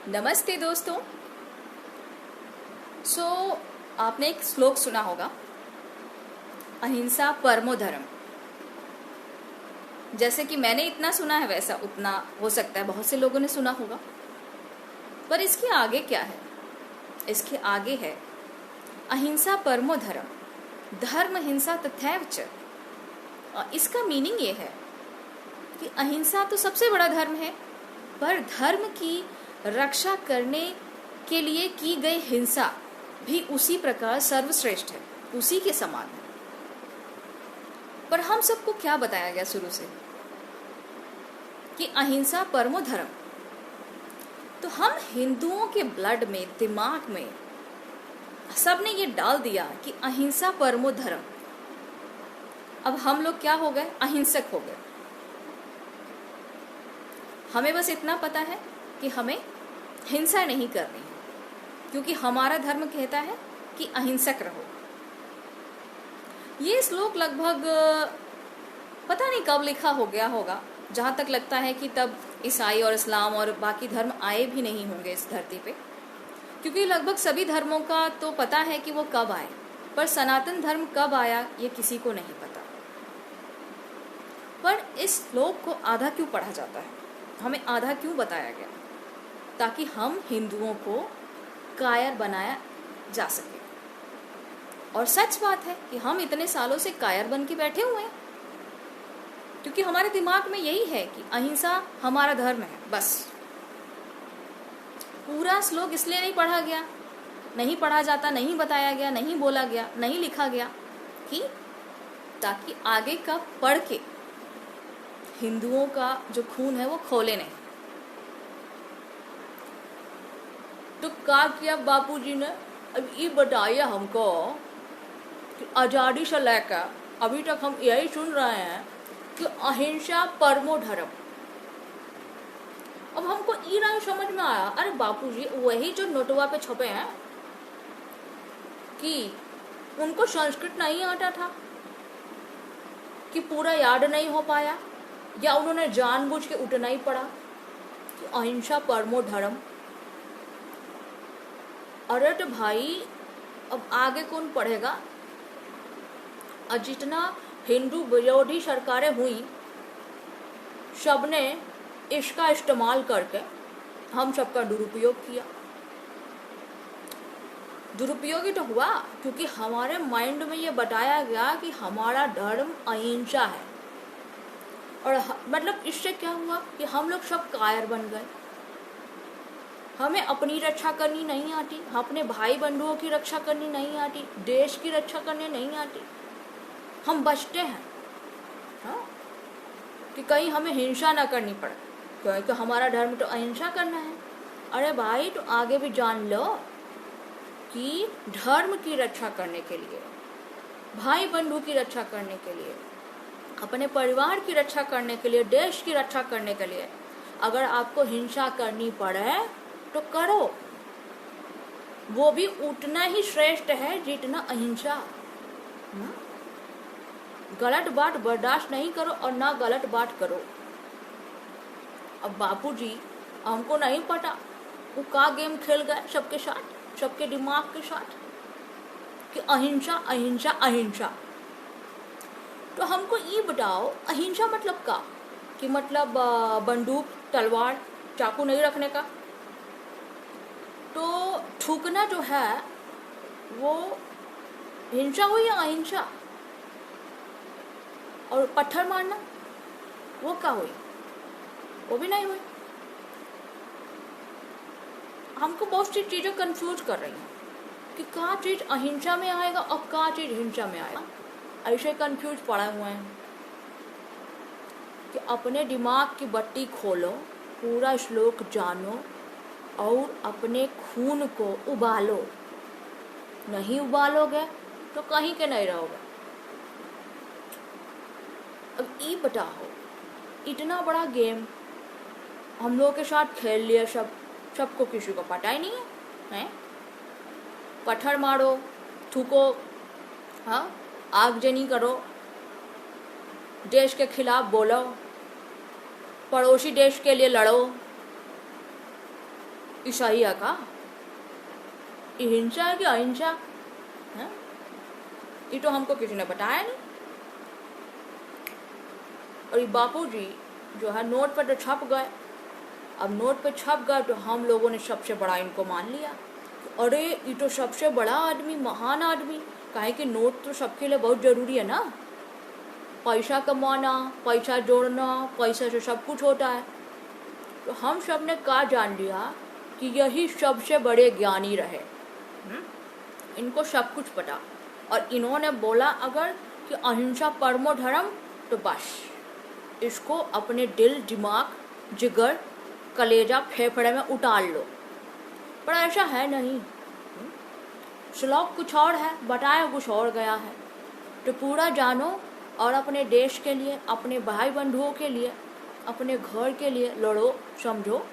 नमस्ते दोस्तों। आपने एक श्लोक सुना होगा, अहिंसा परमो धर्म। जैसे कि मैंने इतना सुना है वैसा उतना हो सकता है बहुत से लोगों ने सुना होगा, पर इसके आगे क्या है? इसके आगे है अहिंसा परमो धर्म, धर्म हिंसा तथैव च। और इसका मीनिंग ये है कि अहिंसा तो सबसे बड़ा धर्म है, पर धर्म की रक्षा करने के लिए की गई हिंसा भी उसी प्रकार सर्वश्रेष्ठ है, उसी के समान है। पर हम सबको क्या बताया गया शुरू से कि अहिंसा परमो धर्म, तो हम हिंदुओं के ब्लड में, दिमाग में सबने ये डाल दिया कि अहिंसा परमो धर्म। अब हम लोग क्या हो गए? अहिंसक हो गए। हमें बस इतना पता है कि हमें हिंसा नहीं करनी है, क्योंकि हमारा धर्म कहता है कि अहिंसक रहो। ये श्लोक लगभग पता नहीं कब लिखा हो गया होगा। जहाँ तक लगता है कि तब ईसाई और इस्लाम और बाकी धर्म आए भी नहीं होंगे इस धरती पे, क्योंकि लगभग सभी धर्मों का तो पता है कि वो कब आए, पर सनातन धर्म कब आया ये किसी को नहीं पता। पर इस श्लोक को आधा क्यों पढ़ा जाता है, हमें आधा क्यों बताया गया? ताकि हम हिंदुओं को कायर बनाया जा सके। और सच बात है कि हम इतने सालों से कायर बन के बैठे हुए हैं, क्योंकि हमारे दिमाग में यही है कि अहिंसा हमारा धर्म है। बस पूरा श्लोक इसलिए नहीं पढ़ा गया, नहीं पढ़ा जाता, नहीं बताया गया, नहीं बोला गया, नहीं लिखा गया कि ताकि आगे का पढ़ के हिंदुओं का जो खून है वो खोले नहीं। तो क्या किया बापूजी ने? अब ये बताइए हमको कि आज़ादी से लेकर अभी तक हम यही सुन रहे हैं कि अहिंसा परमो धर्म। अब हमको ये नहीं समझ में आया, अरे बापूजी वही जो नोटवा पे छपे हैं कि उनको संस्कृत नहीं आता था, कि पूरा याद नहीं हो पाया, या उन्होंने जानबूझ के उतना ही पढ़ा कि अहिंसा परमो धर्म। अरे तो भाई अब आगे कौन पढ़ेगा? और जितना हिंदू विरोधी सरकारें हुई, सबने इसका इस्तेमाल करके हम सबका दुरुपयोग किया। दुरुपयोग ही तो हुआ, क्योंकि हमारे माइंड में ये बताया गया कि हमारा धर्म अहिंसा है। और मतलब इससे क्या हुआ कि हम लोग सब कायर बन गए। हमें अपनी रक्षा करनी नहीं आती, अपने भाई बंधुओं की रक्षा करनी नहीं आती, देश की रक्षा करनी नहीं आती। हम बचते हैं, हाँ, कि कहीं हमें हिंसा ना करनी पड़े, क्योंकि हमारा धर्म तो अहिंसा करना है। अरे भाई तो आगे भी जान लो कि धर्म की रक्षा करने के लिए, भाई बंधु की रक्षा करने के लिए, अपने परिवार की रक्षा करने के लिए, देश की रक्षा करने के लिए अगर आपको हिंसा करनी पड़े तो करो। वो भी उतना ही श्रेष्ठ है जितना अहिंसा। गलत बात बर्दाश्त नहीं करो और ना गलत बात करो। अब बापूजी हमको नहीं पता वो का गेम खेल गए सबके साथ, सबके दिमाग के साथ कि अहिंसा अहिंसा अहिंसा। तो हमको ये बताओ अहिंसा मतलब का? कि मतलब बंदूक, तलवार, चाकू नहीं रखने का? तो थूकना जो है वो हिंसा हुई या अहिंसा? और पत्थर मारना वो क्या हुई? वो भी नहीं हुई। हमको बहुत सी चीज़ें कंफ्यूज कर रही हैं कि क्या चीज़ अहिंसा में आएगा और क्या चीज़ हिंसा में आएगा। ऐसे कंफ्यूज पड़े हुए हैं कि अपने दिमाग की बत्ती खोलो, पूरा श्लोक जानो और अपने खून को उबालो। नहीं उबालोगे तो कहीं के नहीं रहोगे। अब ये बताओ, इतना बड़ा गेम हम लोगों के साथ खेल लिया, सबको किसी को पता ही नहीं है? पत्थर मारो, थूको, हाँ, आगजनी करो, देश के खिलाफ बोलो, पड़ोसी देश के लिए लड़ो, ईसाई है का? ये हिंसा है कि अहिंसा है? ये तो हमको किसी ने बताया नहीं। और ये बापूजी जो है नोट पर तो छप गए। अब नोट पे छप गए तो हम लोगों ने सबसे बड़ा इनको मान लिया। अरे ये तो सबसे बड़ा आदमी, महान आदमी। काहे कि नोट तो सबके लिए बहुत जरूरी है ना। पैसा कमाना, पैसा जोड़ना, पैसा से सब कुछ होता है। तो हम सब ने क्या जान लिया कि यही सबसे बड़े ज्ञानी रहे। इनको सब कुछ पता। और इन्होंने बोला अगर कि अहिंसा परमो धर्म, तो बस इसको अपने दिल, दिमाग, जिगर, कलेजा, फेफड़े में उतार लो। पर ऐसा है नहीं। श्लोक कुछ और है, बताया कुछ और गया है। तो पूरा जानो और अपने देश के लिए, अपने भाई बंधुओं के लिए, अपने घर के लिए लड़ो, समझो।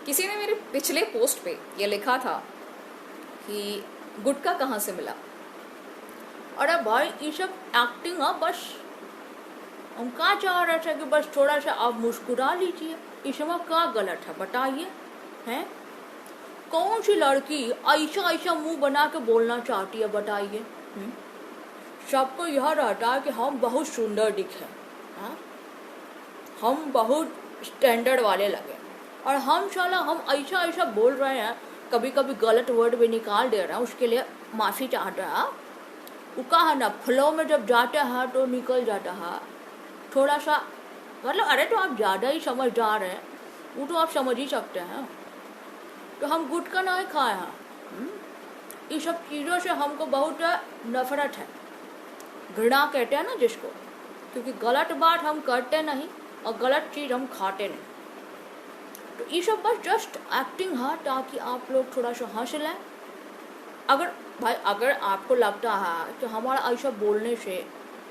किसी ने मेरे पिछले पोस्ट पे ये लिखा था कि गुटखा कहाँ से मिला। अरे भाई ये सब एक्टिंग है बस। हम क्या चाह रहे थे कि बस थोड़ा सा आप मुस्कुरा लीजिए। इसमें क्या गलत है बताइए? हैं? कौन सी लड़की ऐसा ऐसा मुंह बना के बोलना चाहती है बताइए? सबको यह रहता है कि हम बहुत सुंदर दिखे, हम बहुत स्टैंडर्ड वाले लगे। और हम साला हम ऐसा ऐसा बोल रहे हैं, कभी कभी गलत वर्ड भी निकाल दे रहे हैं, उसके लिए माफ़ी चाहते हैं। वो कहा ना, फ्लो में जब जाते हैं तो निकल जाता है थोड़ा सा। मतलब अरे तो आप ज़्यादा ही समझदार हैं, वो तो आप समझ ही सकते हैं। तो हम गुटखा नहीं खाए हैं। ये सब चीज़ों से हमको बहुत नफरत है, घृणा कहते हैं ना जिसको। क्योंकि गलत बात हम करते नहीं और गलत चीज़ हम खाते नहीं। तो ये सब बस जस्ट एक्टिंग है, ताकि आप लोग थोड़ा सा हंस लें। अगर आपको लगता है कि हमारा ऐसा बोलने से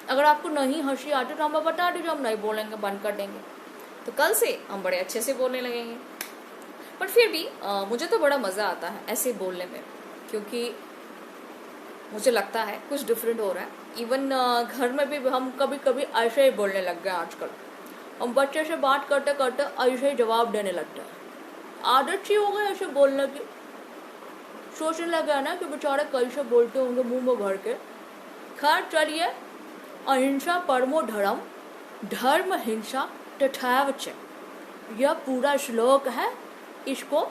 अगर आपको नहीं हंसी आती तो हमें बता दीजिए, हम नहीं बोलेंगे, बंद कर देंगे। तो कल से हम बड़े अच्छे से बोलने लगेंगे। पर फिर भी मुझे तो बड़ा मज़ा आता है ऐसे बोलने में, क्योंकि मुझे लगता है कुछ डिफरेंट हो रहा है। इवन घर में भी हम कभी कभी ऐसे ही बोलने लग गए आजकल। हम बच्चे से बात करते करते ऐसे ही जवाब देने लगते हैं। आदत सी हो गई ऐसे बोलने की। सोचने लगा ना कि बेचारे कैसे बोलते होंगे मुंह में भर के। खैर चलिए, अहिंसा परमो धर्म, धर्म हिंसा तथैव च, यह पूरा श्लोक है। इसको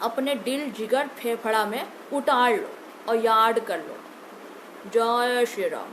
अपने दिल, जिगर, फेफड़ा में उतार लो और याद कर लो। जय श्री राम।